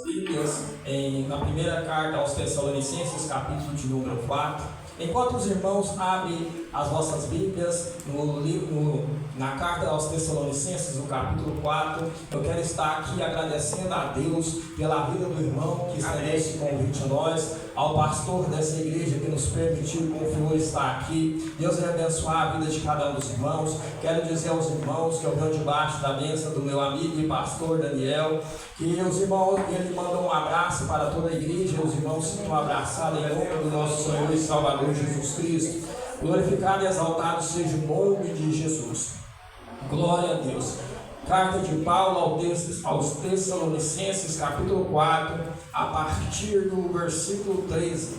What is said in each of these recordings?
Bíblias na primeira carta aos Tessalonicenses, capítulo de número 4. Enquanto os irmãos abrem as vossas Bíblias na carta aos Tessalonicenses, no capítulo 4, eu quero estar aqui agradecendo a Deus pela vida do irmão que está nesse convite a nós, ao pastor dessa igreja que nos permitiu e confiou estar aqui. Deus vai abençoar a vida de cada um dos irmãos. Quero dizer aos irmãos que eu venho debaixo da bênção do meu amigo e pastor Daniel, que os irmãos, ele manda um abraço para toda a igreja, os irmãos se sintam abraçados em nome do nosso Senhor e Salvador Jesus Cristo. Glorificado e exaltado seja o nome de Jesus. Glória a Deus. Carta de Paulo aos Tessalonicenses, capítulo 4, a partir do versículo 13.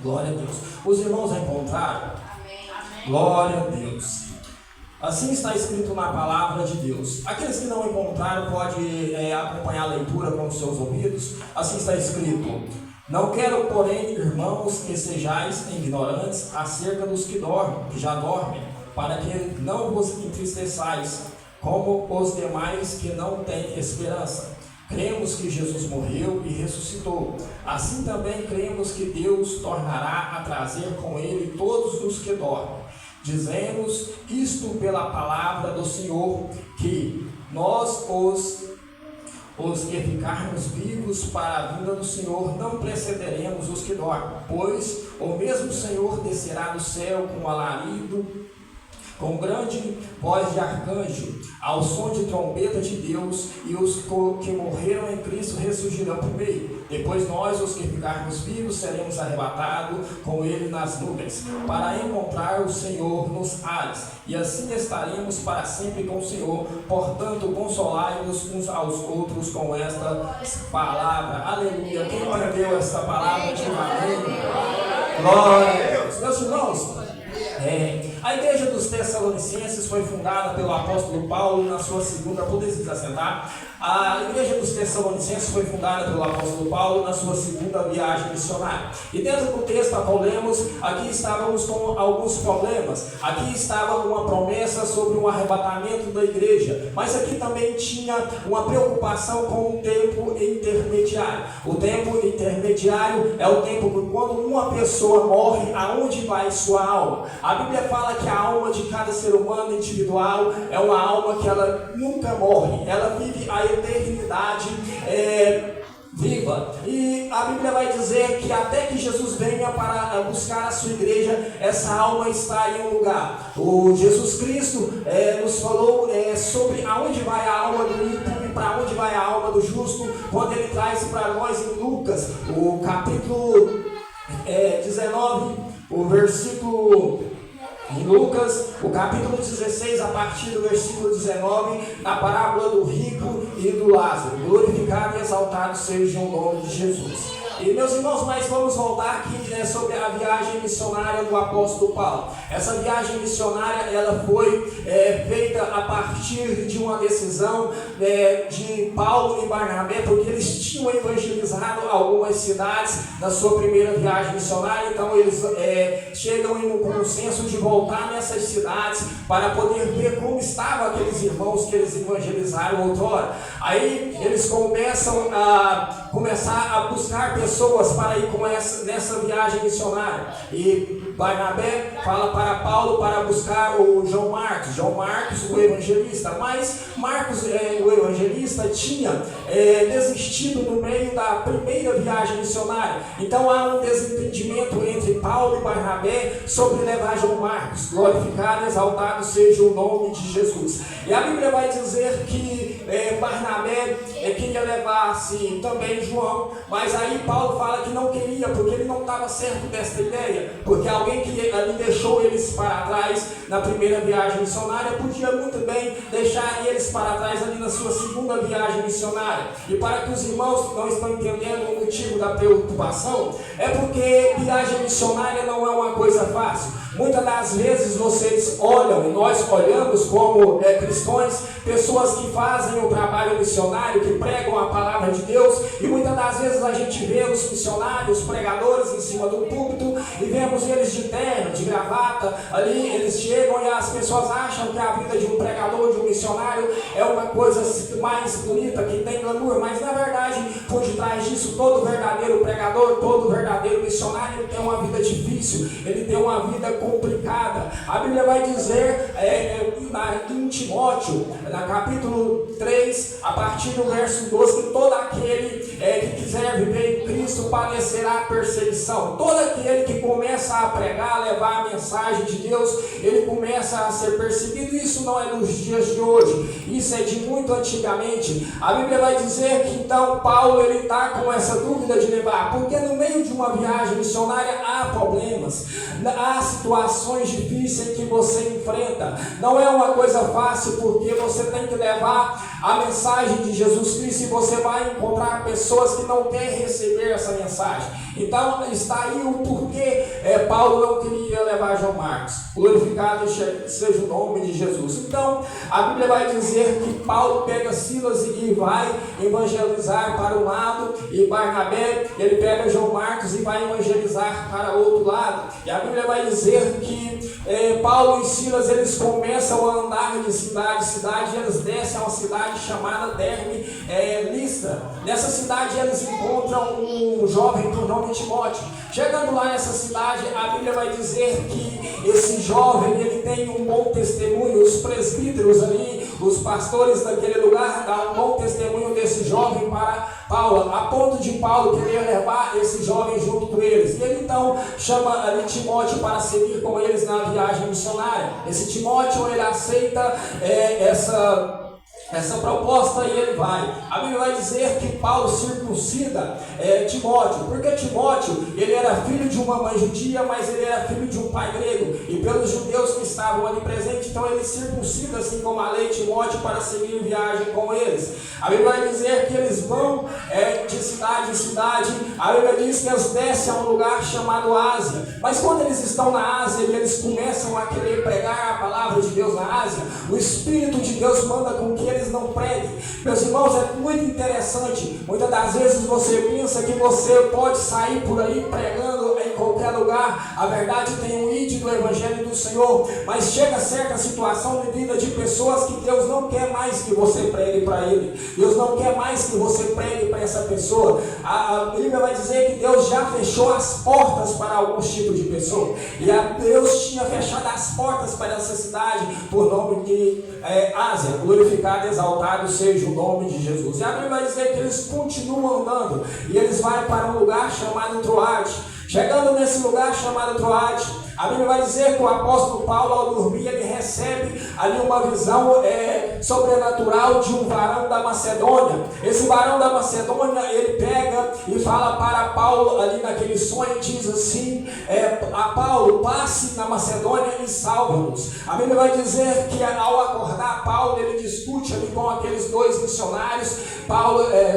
Glória a Deus. Os irmãos encontraram? Amém. Glória a Deus. Assim está escrito na palavra de Deus. Aqueles que não encontraram podem acompanhar a leitura com os seus ouvidos. Assim está escrito: não quero, porém, irmãos, que sejais ignorantes acerca dos que já dormem, para que não vos entristeçais, como os demais que não têm esperança. Cremos que Jesus morreu e ressuscitou. Assim também cremos que Deus tornará a trazer com ele todos os que dormem. Dizemos isto pela palavra do Senhor, que nós os que ficarmos vivos para a vinda do Senhor não precederemos os que dormem, pois o mesmo Senhor descerá do céu com alarido, com grande voz de arcanjo, ao som de trombeta de Deus, e os que morreram em Cristo ressurgirão primeiro. Depois nós, os que ficarmos vivos, seremos arrebatados com ele nas nuvens, para encontrar o Senhor nos ares, e assim estaremos para sempre com o Senhor. Portanto, consolai-vos uns aos outros com esta palavra. Aleluia. Quem entendeu esta palavra, diga amém. Glória a Deus. Meus irmãos, a igreja dos Tessalonicenses foi fundada pelo apóstolo Paulo na sua segunda... Podeis se assentar? A igreja dos Tessalonicenses foi fundada pelo apóstolo Paulo na sua segunda viagem missionária. E dentro do texto que lemos, aqui estávamos com alguns problemas. Aqui estava uma promessa sobre um arrebatamento da igreja, mas aqui também tinha uma preocupação com o tempo intermediário. O tempo intermediário é o tempo que, quando uma pessoa morre, aonde vai sua alma? A Bíblia fala que a alma de cada ser humano individual é uma alma que ela nunca morre, ela vive a eternidade viva. E a Bíblia vai dizer que até que Jesus venha para buscar a sua igreja, essa alma está em um lugar. O Jesus Cristo nos falou sobre aonde vai a alma do ímpio e para onde vai a alma do justo, quando ele traz para nós em Lucas, o capítulo 19, o versículo... Em Lucas, o capítulo 16, a partir do versículo 19, na parábola do rico e do Lázaro. Glorificado e exaltado seja o nome de Jesus. E meus irmãos, nós vamos voltar aqui sobre a viagem missionária do apóstolo Paulo. Essa viagem missionária, ela foi feita a partir de uma decisão de Paulo e Barnabé, porque eles tinham evangelizado algumas cidades na sua primeira viagem missionária. Então eles chegam em um consenso de voltar nessas cidades para poder ver como estavam aqueles irmãos que eles evangelizaram outrora. Aí eles começam a buscar pessoas para ir nessa viagem missionária. E Barnabé fala para Paulo para buscar o João Marcos, o evangelista. Mas Marcos, o evangelista, tinha desistido no meio da primeira viagem missionária. Então há um desentendimento entre Paulo e Barnabé sobre levar João Marcos. Glorificado e exaltado seja o nome de Jesus. E a Bíblia vai dizer que Barnabé queria levar-se também João, mas aí Paulo fala que não queria, porque ele não estava certo desta ideia, porque alguém que ali deixou eles para trás na primeira viagem missionária podia muito bem deixar eles para trás ali na sua segunda viagem missionária. E para que os irmãos não estão entendendo o motivo da preocupação, é porque viagem missionária não é uma coisa fácil. Muitas das vezes vocês olham, nós olhamos como cristãos, pessoas que fazem o trabalho missionário, que pregam a palavra de Deus, e muitas das vezes a gente vê os missionários, pregadores em cima do púlpito, e vemos eles de terno, de gravata, ali eles chegam e as pessoas acham que a vida de um pregador, de um missionário, é uma coisa mais bonita, que tem glamour, mas na verdade, por detrás pregador, todo verdadeiro missionário, ele tem uma vida difícil, ele tem uma vida complicada. A Bíblia vai dizer em Timóteo, no capítulo 3, a partir do verso 12, que todo aquele que quiser viver em Cristo padecerá perseguição. Todo aquele que começa a pregar, a levar a mensagem de Deus, ele começa a ser perseguido. Isso não é nos dias de hoje, isso é de muito antigamente. A Bíblia vai dizer que então Paulo ele está com essa dúvida de levar, porque no meio de uma viagem missionária há problemas, há situações difíceis que você enfrenta. Não é uma coisa fácil, porque você tem que levar a mensagem de Jesus Cristo e você vai encontrar pessoas que não querem receber essa mensagem. Então está aí o porquê Paulo não queria levar João Marcos. Glorificado seja o nome de Jesus. Então a Bíblia vai dizer que Paulo pega Silas e vai evangelizar para um lado, e Barnabé ele pega João Marcos e vai evangelizar para o outro lado. E a Bíblia vai dizer que Paulo e Silas eles começam a andar de cidade em cidade, e eles descem a uma cidade chamada Derbe, Listra. Nessa cidade eles encontram um jovem por nome Timóteo. Chegando lá nessa cidade, a Bíblia vai dizer que esse jovem ele tem um bom testemunho. Os presbíteros ali, os pastores daquele lugar, dão um bom testemunho desse jovem para Paulo, a ponto de Paulo querer levar esse jovem junto com eles. E ele então chama ali Timóteo para seguir com eles na viagem missionária. Esse Timóteo ele aceita essa proposta e ele vai. A Bíblia vai dizer que Paulo circuncida Timóteo, porque Timóteo ele era filho de uma mãe judia, mas ele era filho de um pai grego, e pelos judeus que estavam ali presentes, então ele circuncida assim como a lei Timóteo para seguir viagem com eles. A Bíblia vai dizer que eles vão de cidade em cidade. A Bíblia diz que eles descem a um lugar chamado Ásia, mas quando eles estão na Ásia e eles começam a querer pregar a palavra de Deus na Ásia, o Espírito de Deus manda com que eles não preguem. Meus irmãos, é muito interessante. Muitas das vezes você pensa que você pode sair por aí pregando em qualquer lugar. A verdade tem um id do Evangelho do Senhor, mas chega certa situação de vida de pessoas que Deus não quer mais que você pregue para ele. Deus não quer mais que você pregue para essa pessoa. A Bíblia vai dizer que Deus já fechou as portas para alguns tipos de pessoas, e Deus tinha fechado as portas para essa cidade por nome de Ásia. Glorificado, exaltado seja o nome de Jesus. E a Bíblia vai dizer que eles continuam andando e eles vão para um lugar chamado Troade. Chegando nesse lugar chamado Troade, a Bíblia vai dizer que o apóstolo Paulo, ao dormir, ele recebe ali uma visão sobrenatural de um varão da Macedônia. Esse varão da Macedônia, ele pega e fala para Paulo ali naquele sonho, diz assim, a Paulo, passe na Macedônia e salva-nos. A Bíblia vai dizer que ao acordar Paulo, ele discute ali com aqueles dois missionários,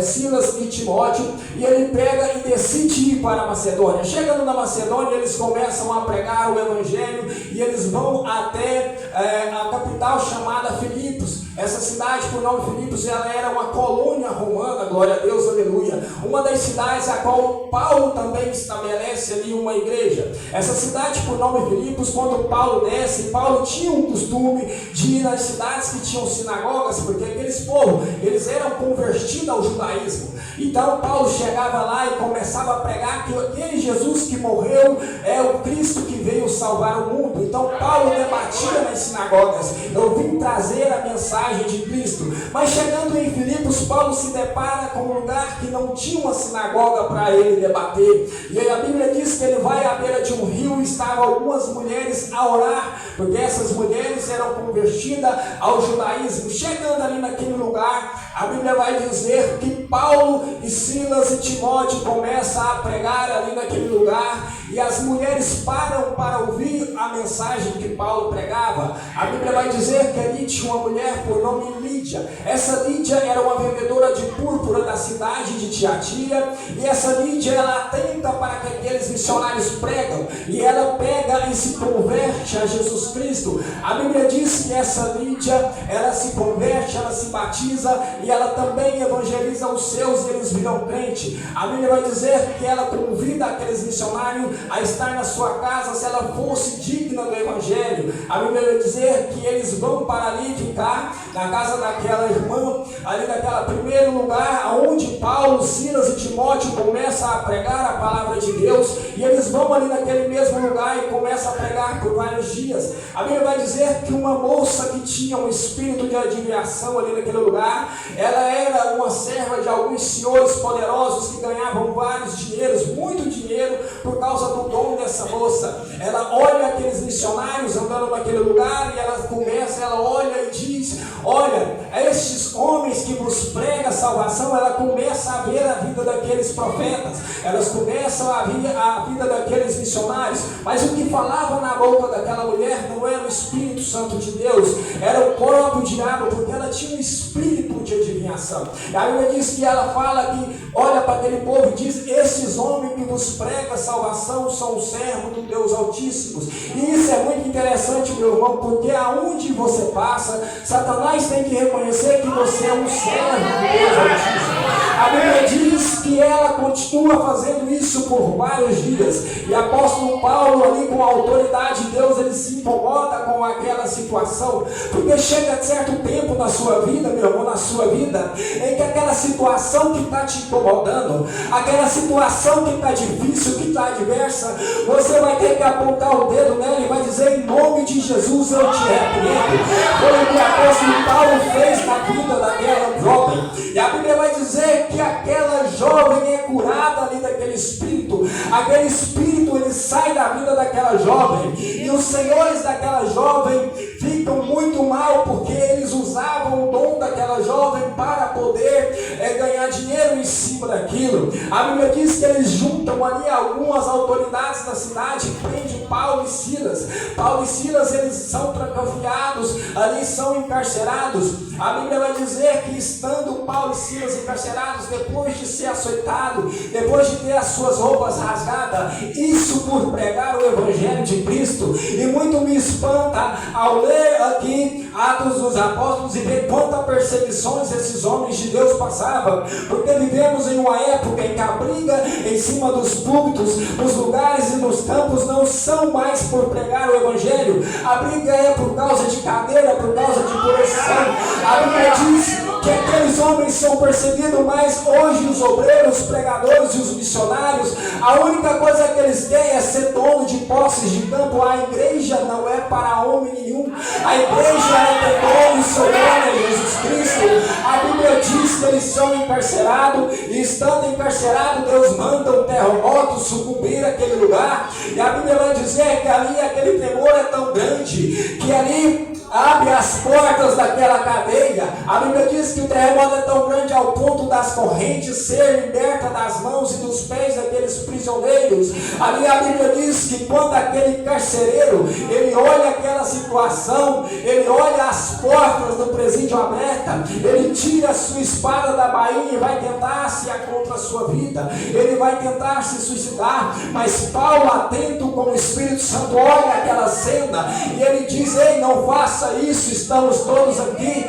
Silas e Timóteo, e ele pega e decide ir para a Macedônia. Chegando na Macedônia, eles começam a pregar o Evangelho e eles vão até a capital chamada Filipos. Essa cidade, por nome Filipos, ela era uma colônia romana, glória a Deus, aleluia. Uma das cidades a qual Paulo também estabelece ali uma igreja. Essa cidade, por nome Filipos, quando Paulo desce, Paulo tinha um costume de ir nas cidades que tinham sinagogas, porque aqueles povos, eles eram convertidos ao judaísmo. Então Paulo chegava lá e começava a pregar que aquele Jesus que morreu é o Cristo que veio salvar o mundo. Então Paulo debatia nas sinagogas: eu vim trazer a mensagem de Cristo. Mas chegando em Filipos, Paulo se depara com um lugar que não tinha uma sinagoga para ele debater. E aí a Bíblia diz que ele vai à beira de um rio e estavam algumas mulheres a orar, porque essas mulheres eram convertidas ao judaísmo. Chegando ali naquele lugar, a Bíblia vai dizer que Paulo e Silas e Timóteo começam a pregar ali naquele lugar, e as mulheres param para ouvir a mensagem que Paulo pregava. A Bíblia vai dizer que ali tinha uma mulher por nome Lídia. Essa Lídia era uma vendedora de púrpura da cidade de Tiatira, e essa Lídia, ela atenta para que aqueles missionários pregam, e ela pega e se converte a Jesus Cristo. A Bíblia diz que essa Lídia, ela se converte, ela se batiza, e ela também evangeliza os seus, e eles viram crente. A Bíblia vai dizer que ela convida aqueles missionários a estar na sua casa se ela fosse digna do Evangelho. A Bíblia vai dizer que eles vão para ali ficar na casa daquela irmã, ali naquela primeiro lugar onde Paulo, Silas e Timóteo começam a pregar a palavra de Deus, e eles vão ali naquele mesmo lugar e começam a pregar por vários dias. A Bíblia vai dizer que uma moça que tinha um espírito de adivinhação ali naquele lugar, ela era uma serva de alguns senhores poderosos que ganhavam vários dinheiros, muito dinheiro, por causa do dom dessa moça. Ela olha aqueles missionários andando naquele lugar e ela olha e diz: olha, estes homens que vos pregam a salvação. Ela começa a ver a vida daqueles profetas, elas começam a ver a vida daqueles missionários, mas o que falava na boca daquela mulher não era o Espírito Santo de Deus, era o próprio diabo, porque ela tinha um espírito de adivinhação. E a Bíblia diz que ela fala que olha para aquele povo e diz: estes homens que vos pregam a salvação são os servos do Deus Altíssimo. E isso é muito interessante, meu irmão, porque aonde você passa, Satanás tem que reconhecer que você é um servo do Deus Altíssimo. A Bíblia diz que ela continua fazendo isso por vários dias, e apóstolo Paulo ali, com a autoridade de Deus, ele se incomoda com aquela situação, porque chega certo tempo na sua vida, meu irmão, na sua vida, em que aquela situação que está te incomodando, aquela situação que está difícil, que está adversa, você vai ter que apontar o dedo nela e vai dizer: em nome de Jesus eu te repreendo. Foi o que o apóstolo Paulo fez na vida daquela jovem, e a Bíblia vai dizer que aquela jovem é curada ali daquele espírito. Aquele espírito, ele sai da vida daquela jovem, e os senhores daquela jovem ficam muito mal, porque eles usavam o dom daquela jovem para poder ganhar dinheiro em cima daquilo. A Bíblia diz que eles juntam ali algumas autoridades da cidade e prendem Paulo e Silas. Paulo e Silas, eles são trancafiados, ali são encarcerados. A Bíblia vai dizer que estando Paulo e Silas encarcerados, depois de ser açoitado, depois de ter as suas roupas rasgadas, isso por pregar o Evangelho de Cristo. E muito me espanta ao ler aqui Atos dos Apóstolos e ver quantas perseguições esses homens de Deus passavam, porque vivemos em uma época em que a briga em cima dos púlpitos, nos lugares e nos campos, não são mais por pregar o Evangelho. A briga é por causa de cadeira, por causa de coerção. A Bíblia diz que aqueles homens são perseguidos, mas hoje os obreiros, os pregadores e os missionários, a única coisa que eles querem é ser dono de posses de campo. A igreja não é para homem nenhum, a igreja é ter dono e soberano em Jesus Cristo. A Bíblia diz que eles são encarcerados, e estando encarcerados, Deus manda um terremoto sucumbir aquele lugar, e a Bíblia vai dizer que ali aquele temor é tão grande, que ali abre as portas daquela cadeia. A Bíblia diz que o terremoto é tão grande ao ponto das correntes serem libertas das mãos e dos pés daqueles prisioneiros. Ali a Bíblia diz que quando aquele carcereiro, ele olha aquela situação, ele olha as portas do presídio abertas, ele tira a sua espada da bainha e vai tentar se contra a sua vida, ele vai tentar se suicidar, mas Paulo, atento com o Espírito Santo, olha aquela cena e ele diz: ei, não faça isso, estamos todos aqui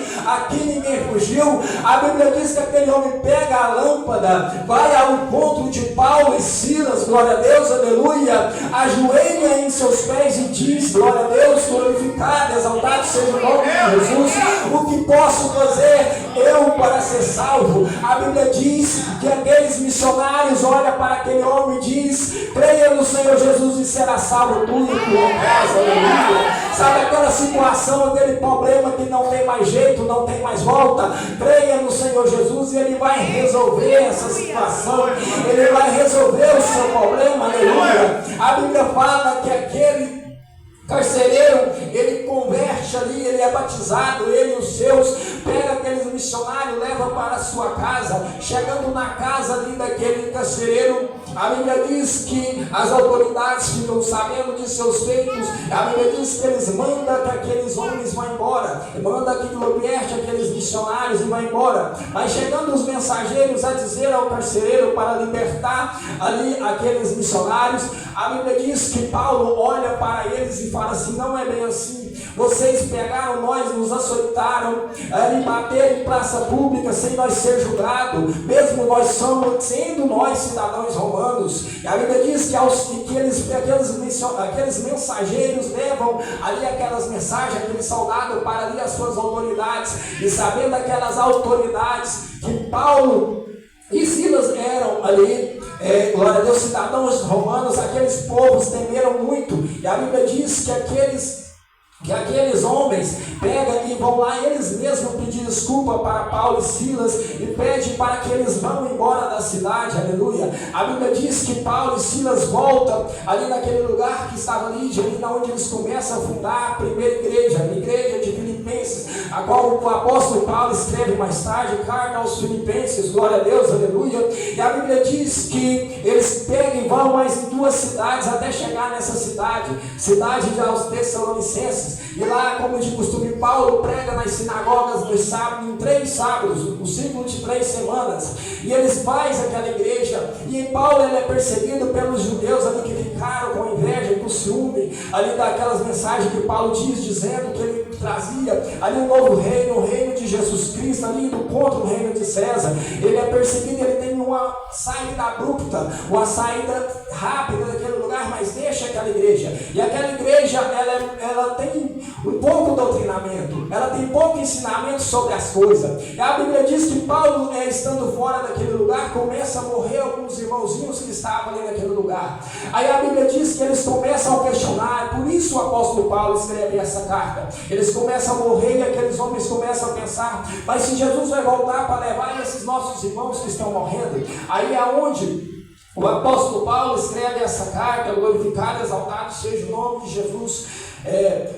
ninguém fugiu. A Bíblia diz que aquele homem pega a lâmpada, vai ao encontro de Paulo e Silas, glória a Deus, aleluia, ajoelha em seus pés e diz: glória a Deus, glorificado, exaltado seja o nome de Jesus, o que posso fazer eu para ser salvo? A Bíblia diz que aqueles missionários olham para aquele homem e diz: creia no Senhor Jesus e será salvo tu e tua casa, aleluia. Sabe aquela situação, aquele problema que não tem mais jeito, não tem mais volta? Creia no Senhor Jesus e Ele vai resolver essa situação, Ele vai resolver o seu problema, aleluia. A Bíblia fala que aquele carcereiro, ele converte ali, ele é batizado, ele e os seus, pega aqueles missionários, leva para a sua casa. Chegando na casa ali daquele carcereiro, a Bíblia diz que as autoridades ficam sabendo de seus feitos. A Bíblia diz que eles mandam que aqueles homens vão embora, manda que liberte aqueles missionários e vão embora. Mas chegando os mensageiros a dizer ao carcereiro para libertar ali aqueles missionários, a Bíblia diz que Paulo olha para eles e fala assim: não é bem assim, vocês pegaram nós, nos açoitaram, e bateram para praça pública sem nós ser julgados, mesmo nós sendo nós cidadãos romanos. E a Bíblia diz que aqueles mensageiros levam ali aquelas mensagens, aquele soldado para ali as suas autoridades, e sabendo aquelas autoridades que Paulo e Silas eram ali, glória a Deus, cidadãos romanos, aqueles povos temeram muito, e a Bíblia diz que aqueles homens pegam e vão lá eles mesmos pedir desculpa para Paulo e Silas e pedem para que eles vão embora da cidade, aleluia. A Bíblia diz que Paulo e Silas voltam ali naquele lugar que estava ali onde eles começam a fundar a primeira igreja, a igreja de Filipenses, a qual o apóstolo Paulo escreve mais tarde, carta aos Filipenses, glória a Deus, aleluia. E a Bíblia diz que eles pegam e vão mais em 2 cidades até chegar nessa cidade de aos Tessalonicenses. E lá, como de costume, Paulo prega nas sinagogas nos sábados, em 3 sábados, um ciclo de 3 semanas. E eles fazem aquela igreja. E Paulo ele é perseguido pelos judeus ali que ficaram com inveja e com ciúme ali daquelas mensagens que Paulo diz, dizendo que ele trazia ali um novo reino, o reino de Jesus Cristo, ali indo contra o reino de César. Ele é perseguido, ele tem uma saída abrupta, uma saída rápida daquele lugar, mas deixa aquela igreja. E aquela igreja, ela tem um pouco doutrinamento, ela tem pouco ensinamento sobre as coisas. E a Bíblia diz que Paulo, estando fora daquele lugar, começa a morrer alguns irmãozinhos que estavam ali naquele lugar. Aí a Bíblia diz que eles começam a questionar, por isso o apóstolo Paulo escreve essa carta. Eles começam a morrer e aqueles homens começam a pensar, mas se Jesus vai voltar para levar esses nossos irmãos que estão morrendo, aí é onde o apóstolo Paulo escreve essa carta, glorificado, exaltado seja o nome de Jesus.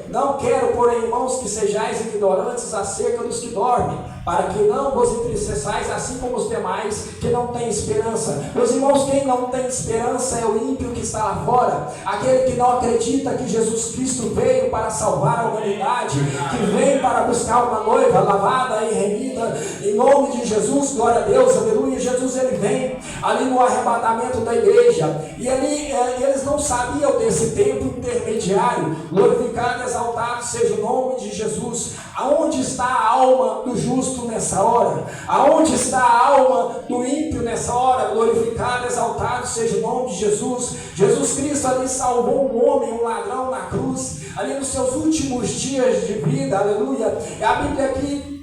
Não quero, porém, irmãos, que sejais ignorantes acerca dos que dormem, para que não vos entristeçais assim como os demais que não têm esperança. Meus irmãos, quem não tem esperança é o ímpio que está lá fora, aquele que não acredita que Jesus Cristo veio para salvar a humanidade, que veio para buscar uma noiva lavada e remida, em nome de Jesus, glória a Deus, aleluia. Jesus ele vem ali no arrebatamento da igreja, e ali eles não sabiam desse tempo intermediário. Glorificado e exaltado seja o nome de Jesus. Aonde está a alma do justo nessa hora? Aonde está a alma do ímpio nessa hora? Glorificado e exaltado seja o nome de Jesus. Jesus Cristo ali salvou um homem, um ladrão na cruz, ali nos seus últimos dias de vida, aleluia. E a Bíblia aqui,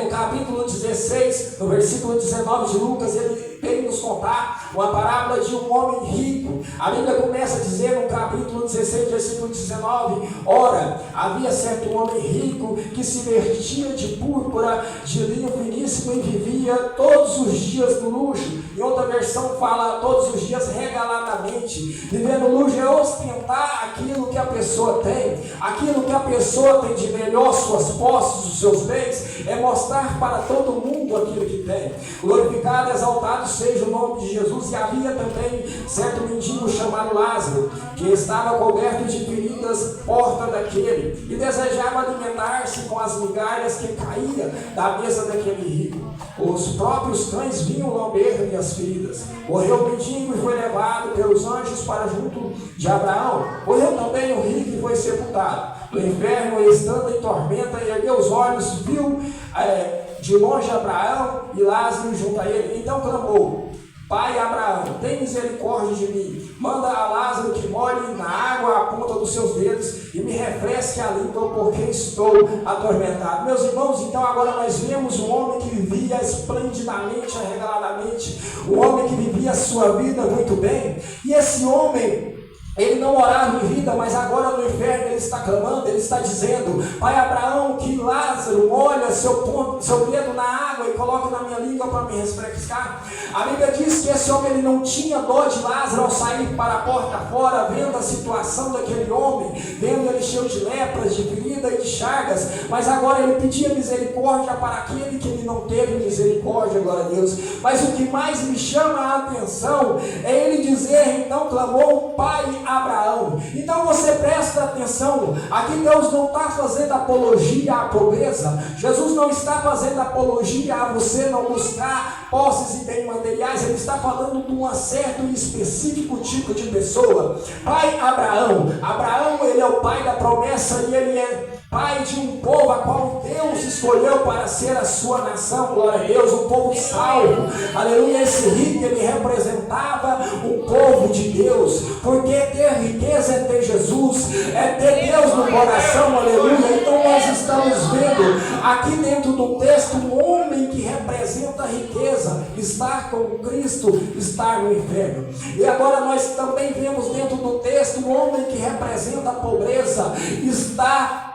no capítulo 16, no versículo 19 de Lucas, ele vem nos contar uma parábola de um homem rico. A Bíblia começa a dizer no capítulo 16, versículo 19: ora, havia certo homem rico que se vestia de púrpura, de linho finíssimo e vivia todos os dias no luxo. Em outra versão fala todos os dias regaladamente. Viver no luxo é ostentar aquilo que a pessoa tem, aquilo que a pessoa tem de melhor, suas posses, os seus bens, é mostrar para todo mundo aquilo que tem. Glorificado e exaltado seja o nome de Jesus. E havia também certo mendigo chamado Lázaro, que estava coberto de feridas, porta daquele, e desejava alimentar-se com as migalhas que caíam da mesa daquele rico. Os próprios cães vinham lamber-lhe as feridas. Morreu o mendigo e foi levado pelos anjos para junto de Abraão. Morreu também o rico e foi sepultado. No inferno, estando em tormenta, e ergueu os olhos, viu de longe Abraão e Lázaro junto a ele. Então clamou: Pai Abraão, tem misericórdia de mim, manda a Lázaro que molhe na água a ponta dos seus dedos e me refresque a língua, porque estou atormentado. Meus irmãos, então agora nós vemos um homem que vivia esplendidamente, arregaladamente, um homem que vivia a sua vida muito bem, e esse homem, ele não orava em vida, mas agora no inferno ele está clamando, ele está dizendo: Pai Abraão, que Lázaro molha seu dedo na água e coloque na minha língua para me refrescar. A Bíblia diz que esse homem ele não tinha dó de Lázaro ao sair para a porta fora, vendo a situação daquele homem, vendo ele cheio de lepras, de ferida e de chagas, mas agora ele pedia misericórdia para aquele que ele não teve misericórdia, glória a Deus. Mas o que mais me chama a atenção é ele dizer, então clamou: Pai Abraão. Então você presta atenção, aqui Deus não está fazendo apologia à pobreza, Jesus não está fazendo apologia a você não buscar posses e bens materiais, ele está falando de um certo e específico tipo de pessoa. Pai Abraão, Abraão ele é o pai da promessa, e ele é pai de um povo a qual Deus escolheu para ser a sua nação, glória a Deus, um povo salvo, aleluia. Esse rico, ele representava o povo de Deus, porque ter riqueza é ter Jesus, é ter Deus no coração, aleluia. Então nós estamos vendo aqui dentro do texto um homem que representa a riqueza, estar com Cristo, estar no inferno. E agora nós também vemos dentro do texto um homem que representa a pobreza, está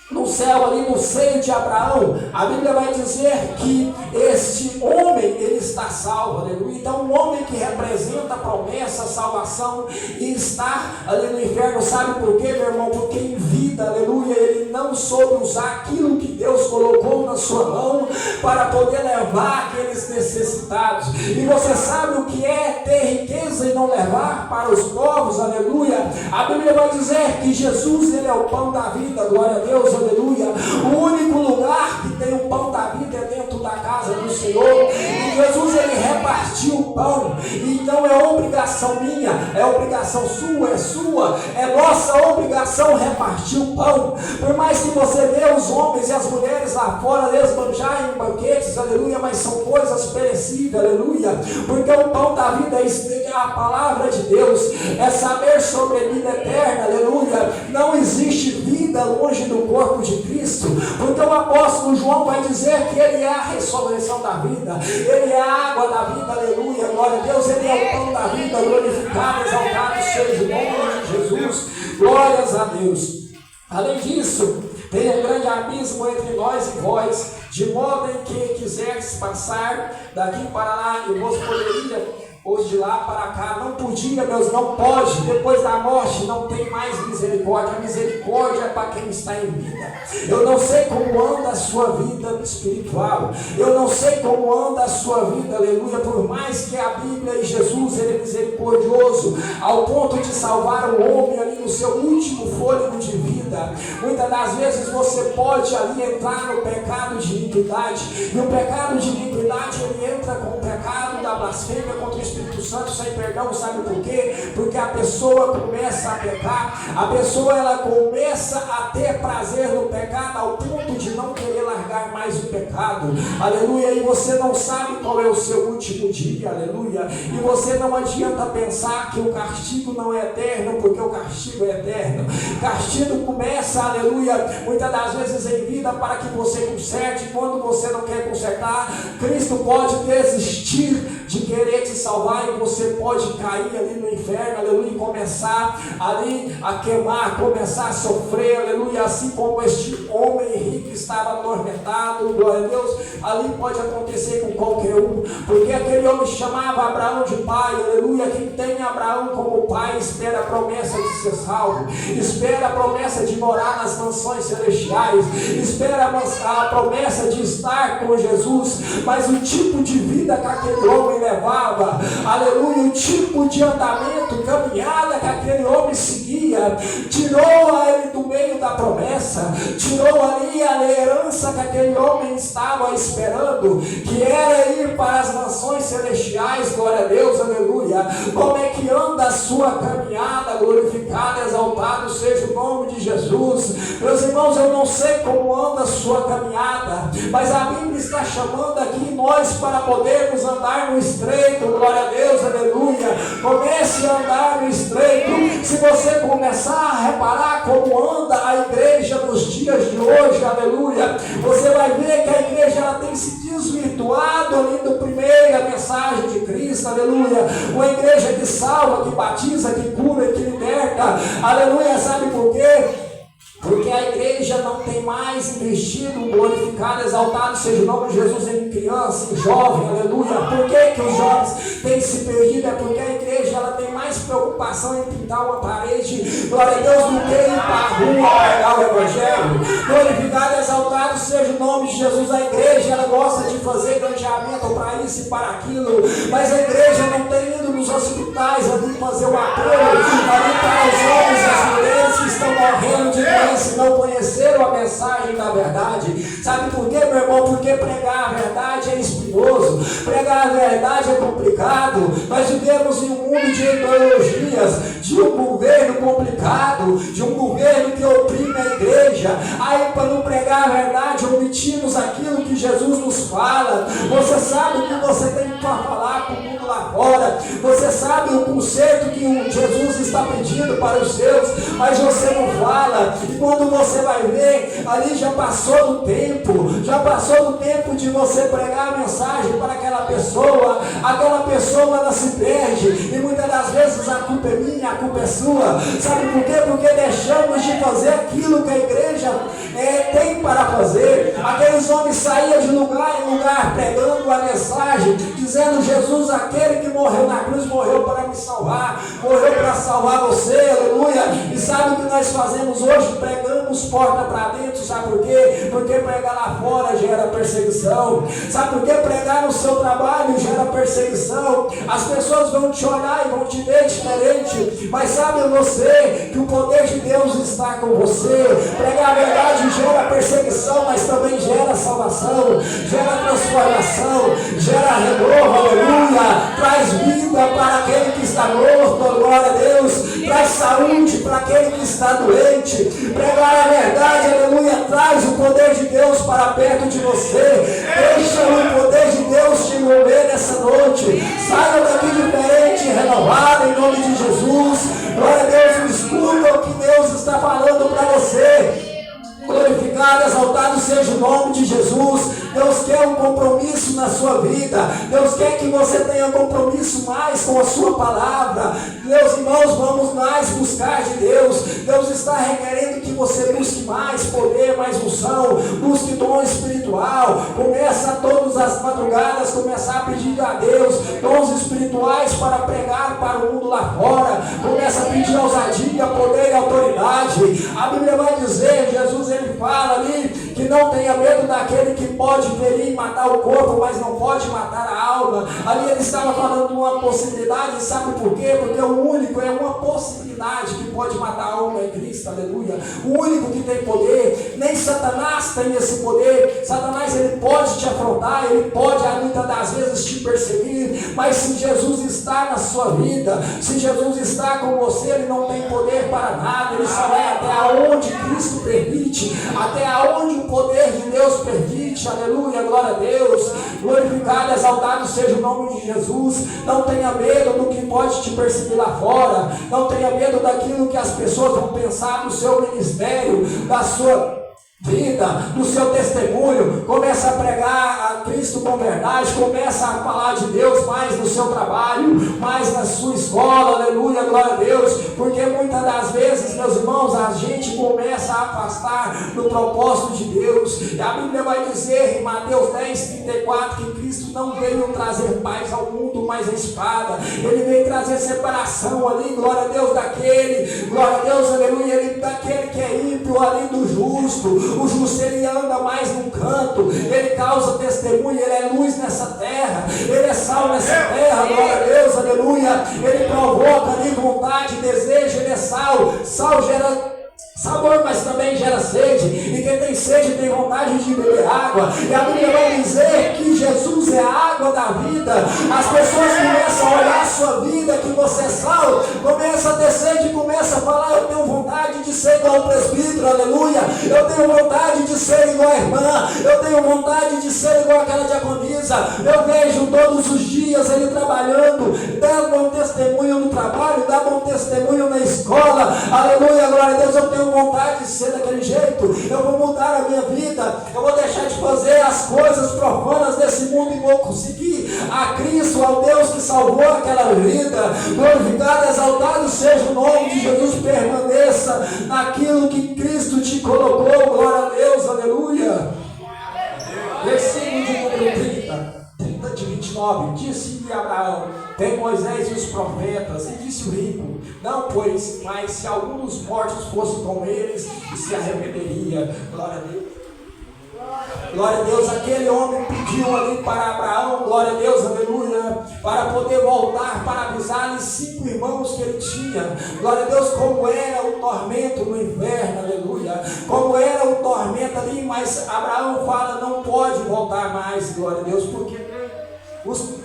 no céu, ali no seio de Abraão. A Bíblia vai dizer que este homem, ele está salvo, aleluia. Então um homem que representa a promessa, a salvação, e está ali no inferno, sabe por quê, meu irmão? Porque em vida, aleluia, ele não soube usar aquilo que Deus colocou na sua mão para poder levar aqueles necessitados. E você sabe o que é ter riqueza e não levar para os povos, aleluia? A Bíblia vai dizer que Jesus, ele é o pão da vida, glória a Deus, aleluia. O único lugar que tem o pão da vida é dentro da casa do Senhor. E Jesus, ele repartiu o pão. Então é obrigação minha, é obrigação sua, é nossa obrigação repartir o pão. Por mais que você vê os homens e as mulheres lá fora esbanjarem em banquetes, aleluia, mas são coisas perecíveis, aleluia. Porque o pão da vida é a palavra de Deus, é saber sobre a vida eterna, aleluia. Não existe vida longe do corpo de Cristo, porque o apóstolo João vai dizer que ele é a ressurreição da vida, ele é a água da vida, aleluia, glória a Deus, ele é o pão da vida, glorificado, exaltado seja o nome de Jesus, glórias a Deus. Além disso, tem um grande abismo entre nós e vós, de modo em que quiseres passar daqui para lá, e vos poderia hoje de lá para cá, não podia, Deus, não pode, depois da morte não tem mais misericórdia. A misericórdia é para quem está em vida. Eu não sei como anda a sua vida espiritual, eu não sei como anda a sua vida, aleluia, por mais que a Bíblia e Jesus, ele é misericordioso, ao ponto de salvar o homem ali no seu último fôlego de vida. Muitas das vezes você pode ali entrar no pecado de iniquidade, e o pecado de iniquidade, ele entra com o pecado da blasfêmia contra o Espírito Santo sem perdão. Sabe por quê? Porque a pessoa começa a pecar, a pessoa ela começa a ter prazer no pecado ao ponto de não querer largar mais o pecado, aleluia, e você não sabe qual é o seu último dia, aleluia, e você não adianta pensar que o castigo não é eterno, porque o castigo é eterno. Castigo começa, aleluia, muitas das vezes em vida para que você conserte. Quando você não quer consertar, Cristo pode desistir de querer te salvar, e você pode cair ali no inferno, aleluia, e começar ali a queimar, começar a sofrer, aleluia, assim como este homem rico estava atormentado, glória a Deus. Ali pode acontecer com qualquer um, porque aquele homem chamava Abraão de pai, aleluia. Quem tem Abraão como pai espera a promessa de ser salvo, espera a promessa de morar nas mansões celestiais, espera a promessa de estar com Jesus. Mas o tipo de vida que aquele homem levava, aleluia, o tipo de andamento, caminhada que aquele homem seguia, tirou ele do meio da promessa, tirou ali a herança que aquele homem estava esperando, que era ir para as mansões celestiais, glória a Deus, aleluia. Como é que anda a sua caminhada? Glorificado, exaltado seja o nome de Jesus. Meus irmãos, eu não sei como anda a sua caminhada, mas a Bíblia está chamando aqui nós para podermos andar no estreito, glória a Deus, aleluia. Comece a andar no estreito. Se você começar a reparar como anda a igreja nos dias de hoje, aleluia, você vai ver que a igreja ela tem se desvirtuado ali do primeira mensagem de Cristo, aleluia. Uma igreja que salva, que batiza, que cura, que liberta, aleluia. Sabe por quê? Porque a igreja não tem mais investido, glorificado, exaltado seja o nome de Jesus, em criança, em jovem, aleluia. Por que os jovens têm se perdido? É porque a igreja ela tem mais preocupação em pintar uma parede, glória a Deus, do que ir para a rua pregar o evangelho. Glorificado, exaltado seja o nome de Jesus. A igreja ela gosta de fazer granjeamento para isso e para aquilo, mas a igreja não tem ido nos hospitais ali fazer o apelo ali para os homens e as mulheres que estão morrendo de doença, se não conheceram a mensagem da verdade. Sabe por quê, meu irmão? Porque pregar a verdade é espinhoso, pregar a verdade é complicado. Nós vivemos em um mundo de ideologias, de um governo complicado, de um governo que oprime a igreja. Aí pregar a verdade, omitimos aquilo que Jesus nos fala. Você sabe o que você tem para falar para o mundo lá fora. Você sabe o conserto que Jesus está pedindo para os seus, mas você não fala. E quando você vai ver, ali já passou do tempo de você pregar a mensagem para aquela pessoa ela se perde, e muitas das vezes a culpa é minha, a culpa é sua. Sabe por quê? Porque deixamos de fazer aquilo que a igreja tem para fazer. Aqueles homens saíam de lugar em lugar pregando a mensagem, dizendo: Jesus, aquele que morreu na cruz, morreu para me salvar, morreu para salvar você, aleluia. E sabe o que nós fazemos hoje? Pregamos porta para dentro. Sabe por quê? Porque pregar lá fora gera perseguição. Sabe por quê? Pregar no seu trabalho gera perseguição. As pessoas vão te olhar e vão te ver diferente, mas sabe você que o poder de Deus está com você. Pregar a verdade gera perseguição, mas também gera salvação, gera transformação, gera renovo, aleluia. Traz vida para aquele que está morto, glória a Deus. Traz saúde para aquele que está doente. Pregar a verdade, aleluia, traz o poder de Deus para perto de você. Deixa o poder de Deus te envolver nessa noite. Saia daqui diferente, renovado, em nome de Jesus. Glória a Deus, escuta o que Deus está falando para você. Glorificado, exaltado seja o nome de Jesus. Deus quer um compromisso na sua vida. Deus quer que você tenha compromisso mais com a sua palavra. Meus irmãos, vamos mais buscar de Deus. Deus está requerendo que você busque mais poder, mais unção, busque dom espiritual. Começa todas as madrugadas, começar a pedir a Deus dons espirituais para pregar para o mundo lá fora. Começa a pedir ousadia, poder e autoridade. A Bíblia vai dizer, Jesus ele fala ali, que não tenha medo daquele que pode ferir e matar o corpo, mas não pode matar a alma. Ali ele estava falando de uma possibilidade, sabe por quê? Porque o único é uma possibilidade que pode matar a alma é Cristo, aleluia. O único que tem poder, nem Satanás tem esse poder. Satanás ele pode te afrontar, ele pode muitas das vezes te perseguir, mas se Jesus está na sua vida, se Jesus está com você, ele não tem poder para nada. Ele só vai até onde Cristo permite, até onde o poder de Deus permite, aleluia, glória a Deus. Glorificado, exaltado seja o nome de Jesus. Não tenha medo do que pode te perseguir lá fora. Não tenha medo daquilo que as pessoas vão pensar do seu ministério, da sua vida, no seu testemunho. Começa a pregar a Cristo com verdade, começa a falar de Deus mais no seu trabalho, mais na sua escola, aleluia, glória a Deus, porque muitas das vezes, meus irmãos, a gente começa a afastar do propósito de Deus. E a Bíblia vai dizer em Mateus 10:34 que Cristo não veio trazer paz ao mundo, mas a espada. Ele veio trazer separação ali, glória a Deus, daquele, glória a Deus, aleluia, ele, daquele que é ímpio ali do justo. O justo ele anda mais num canto, ele causa testemunho, ele é luz nessa terra, ele é sal nessa terra, glória a Deus, aleluia. Ele provoca ali vontade, desejo, ele é sal. Sal gera sabor, mas também gera sede, e quem tem sede tem vontade de beber água. E a Bíblia vai dizer que Jesus é a água da vida. As pessoas começam a olhar a sua vida, que você é sal, começa a ter sede e começa a falar: eu tenho vontade de ser igual o presbítero, aleluia, eu tenho vontade de ser igual a irmã, eu tenho vontade de ser igual aquela diaconisa. Eu vejo todos os dias ele trabalhando, dando um testemunho no trabalho, dando um testemunho na escola, aleluia, glória a Deus. Eu tenho vontade de ser daquele jeito, eu vou mudar a minha vida, eu vou deixar de fazer as coisas profanas desse mundo e vou conseguir a Cristo, ao Deus que salvou aquela vida. Glorificado, exaltado seja o nome de Jesus. Permaneça naquilo que Cristo te colocou, glória a Deus, aleluia. Versículo de número 30 de 29, disse-lhe Abraão: tem Moisés e os profetas. E disse o rico: não, pois, mas se algum dos mortos fosse com eles, e se arrependeria. Glória a Deus. Glória a Deus. Aquele homem pediu ali para Abraão, glória a Deus, aleluia, para poder voltar, para avisar-lhe 5 irmãos que ele tinha. Glória a Deus, como era o tormento no inferno, aleluia, como era o tormento ali. Mas Abraão fala: não pode voltar mais, glória a Deus, porque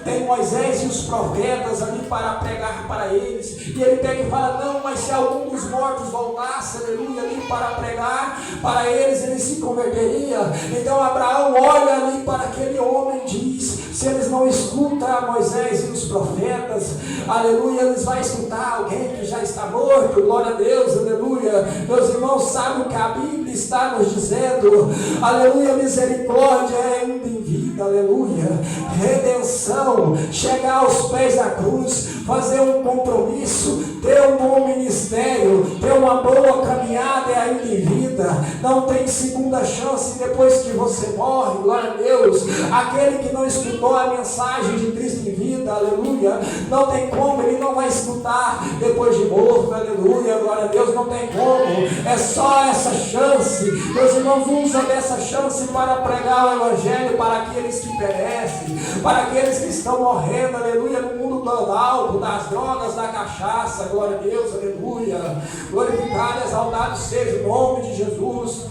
tem Moisés e os profetas ali para pregar para eles, e ele pega e fala: não, mas se algum dos mortos voltasse, aleluia, ali para pregar para eles, ele se converteria. Então Abraão olha ali para aquele homem e diz: se eles não escutam Moisés e os profetas, aleluia, eles vão escutar alguém que já está morto. Glória a Deus, aleluia. Meus irmãos, sabem o que a Bíblia está nos dizendo? Aleluia, misericórdia é ainda em vida, aleluia, redenção, chegar aos pés da cruz, fazer um compromisso, ter um bom ministério, ter uma boa caminhada é ainda em vida. Não tem segunda chance depois que você morre. Glória a Deus. Aquele que não escutou a mensagem de Cristo em vida, aleluia, não tem como, ele não vai escutar depois de morto, aleluia, glória a Deus, não tem como. É só essa chance. Meus irmãos, usa dessa chance para pregar o evangelho para aqueles que perecem, para aqueles que estão morrendo, aleluia, no mundo do álcool, das drogas, da cachaça. Glória a Deus, aleluia. Glorificado e exaltado seja o nome de Jesus.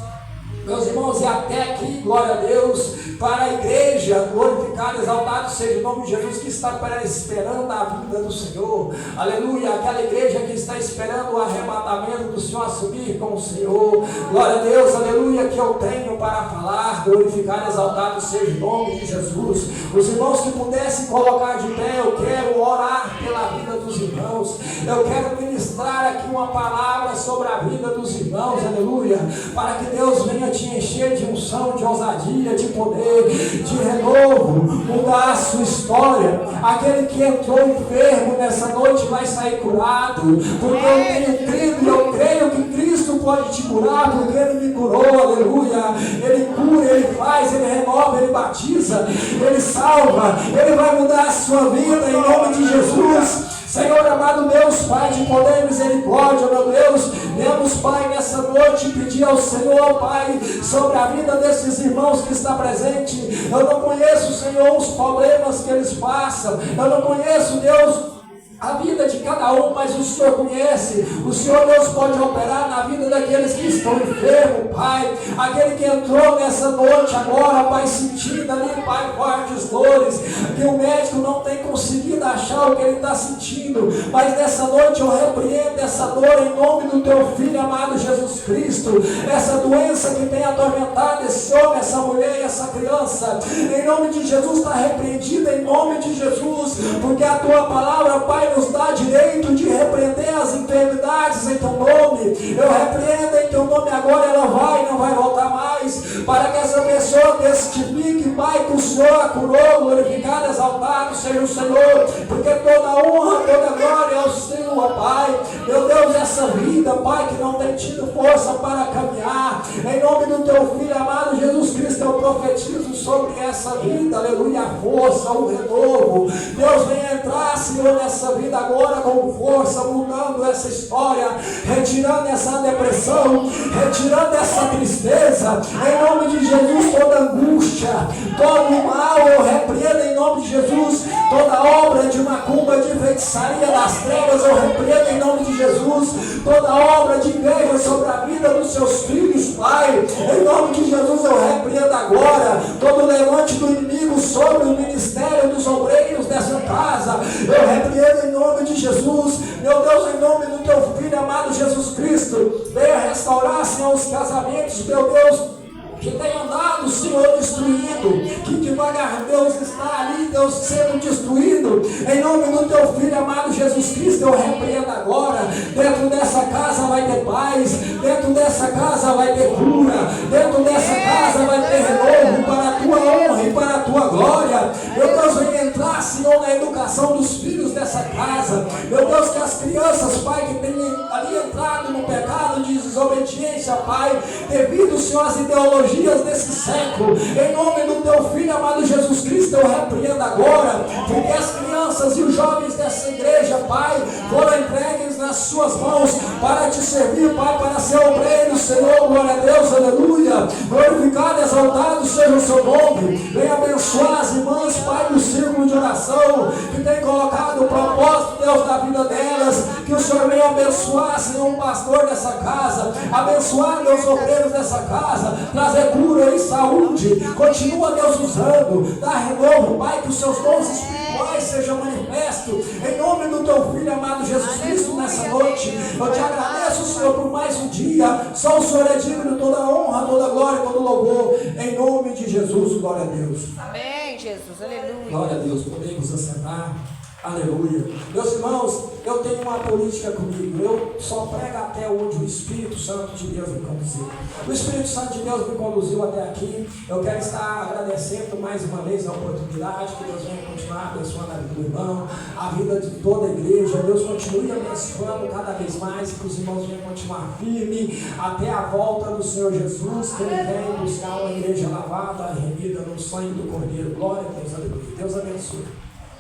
Meus irmãos, e até aqui, glória a Deus, para a igreja, glorificado, exaltado seja o nome de Jesus, que está esperando a vinda do Senhor, aleluia, aquela igreja que está esperando o arrebatamento do Senhor, a subir com o Senhor, glória a Deus, aleluia, que eu tenho para falar, glorificado, exaltado seja o nome de Jesus. Os irmãos que pudessem colocar de pé, eu quero orar pela vida dos irmãos, eu quero ministrar aqui uma palavra sobre a vida dos irmãos, aleluia, para que Deus venha te encher de unção, de ousadia, de poder, de renovo, mudar a sua história. Aquele que entrou enfermo nessa noite vai sair curado, porque eu tenho crido e eu creio que Cristo pode te curar, porque Ele me curou, aleluia. Ele cura, Ele faz, Ele renova, Ele batiza, Ele salva, Ele vai mudar a sua vida em nome de Jesus. Senhor amado Deus, Pai de poder e misericórdia, meu Deus, viemos, Pai, nessa noite pedir ao Senhor, Pai, sobre a vida desses irmãos que está presente. Eu não conheço, Senhor, os problemas que eles passam, eu não conheço, Deus, a vida de cada um, mas o Senhor conhece. O Senhor, Deus, pode operar na vida daqueles que estão enfermos, Pai. Aquele que entrou nessa noite agora, Pai, sentindo ali, Pai, fortes dores, que o médico não tem conseguido achar o que ele está sentindo, mas nessa noite eu repreendo essa dor em nome do Teu Filho amado Jesus Cristo. Essa doença que tem atormentado esse homem, essa mulher e essa criança, em nome de Jesus está repreendida, em nome de Jesus, porque a Tua palavra, Pai, nos dá direito de repreender as enfermidades em Teu nome. Eu repreendo em Teu nome agora, ela vai e não vai voltar mais, para que essa pessoa testifique, Pai, que o Senhor a curou. Glorificado, exaltado seja o Senhor, porque toda honra, toda glória é ao Senhor, Pai. Meu Deus, essa vida, Pai, que não tem tido força para caminhar, em nome do Teu Filho amado Jesus Cristo, eu profetizo sobre essa vida, aleluia, a força, o renovo. Deus, venha entrar, Senhor, nessa vida agora com força, mudando essa história, retirando essa depressão, retirando essa tristeza, em nome de Jesus. Toda angústia, todo mal, eu repreendo em nome de Jesus. Toda obra de macumba, de feitiçaria das trevas, eu repreendo em nome de Jesus. Toda obra de inveja sobre a vida dos seus filhos, Pai, em nome de Jesus eu repreendo agora. Todo levante do inimigo sobre o ministério dos obreiros dessa casa, eu repreendo em nome de Jesus. Meu Deus, em nome do Teu Filho amado Jesus Cristo, venha restaurar, Senhor, os casamentos, meu Deus, que tem andado, Senhor, destruído, que devagar, Deus, está ali, Deus, sendo destruído, em nome do Teu Filho amado Jesus Cristo, eu repreendo agora. Dentro dessa casa vai ter paz, dentro dessa casa vai ter cura, dentro dessa casa vai ter renovo, para a Tua honra e para a Tua glória. Meu Deus, venha entrar, Senhor, na educação dos filhos dessa casa. Meu Deus, que as crianças, Pai, que têm ali entrado no pecado de desobediência, Pai, devido, Senhor, às ideologias desse século, em nome do Teu Filho amado Jesus Cristo, eu repreendo agora, porque as crianças e os jovens dessa igreja, Pai, foram entregues nas Suas mãos para Te servir, Pai, para ser obreiro, Senhor. Glória a Deus, aleluia. Glorificado, exaltado seja o Seu nome. Venha abençoar as irmãs, Pai, do círculo de oração, que tem colocado o propósito, Deus, da vida delas, que o Senhor venha abençoar, Senhor, o pastor dessa casa, abençoar, Deus, os obreiros dessa casa, trazer cura e saúde, continua, Deus, usando, dá renovo, Pai, que os seus dons espirituais sejam manifestos, em nome do teu Filho amado Jesus Cristo, nessa noite. Eu te agradeço, Senhor, por mais um dia. Só o Senhor é digno de toda a honra, toda a glória, todo louvor, em nome de Jesus. Glória a Deus. Amém, Jesus, aleluia. Glória a Deus. Podemos assentar. Aleluia. Meus irmãos, eu tenho uma política comigo. Eu só prego até onde o Espírito Santo de Deus me conduziu. O Espírito Santo de Deus me conduziu até aqui. Eu quero estar agradecendo mais uma vez a oportunidade, que Deus venha continuar abençoando a vida do irmão, a vida de toda a igreja. Deus continue abençoando cada vez mais, que os irmãos venham continuar firme até a volta do Senhor Jesus, que Ele vem buscar uma igreja lavada, remida no sangue do Cordeiro. Glória a Deus, aleluia. Deus abençoe.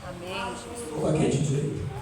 Amém, Jesus. Coloquei de direito.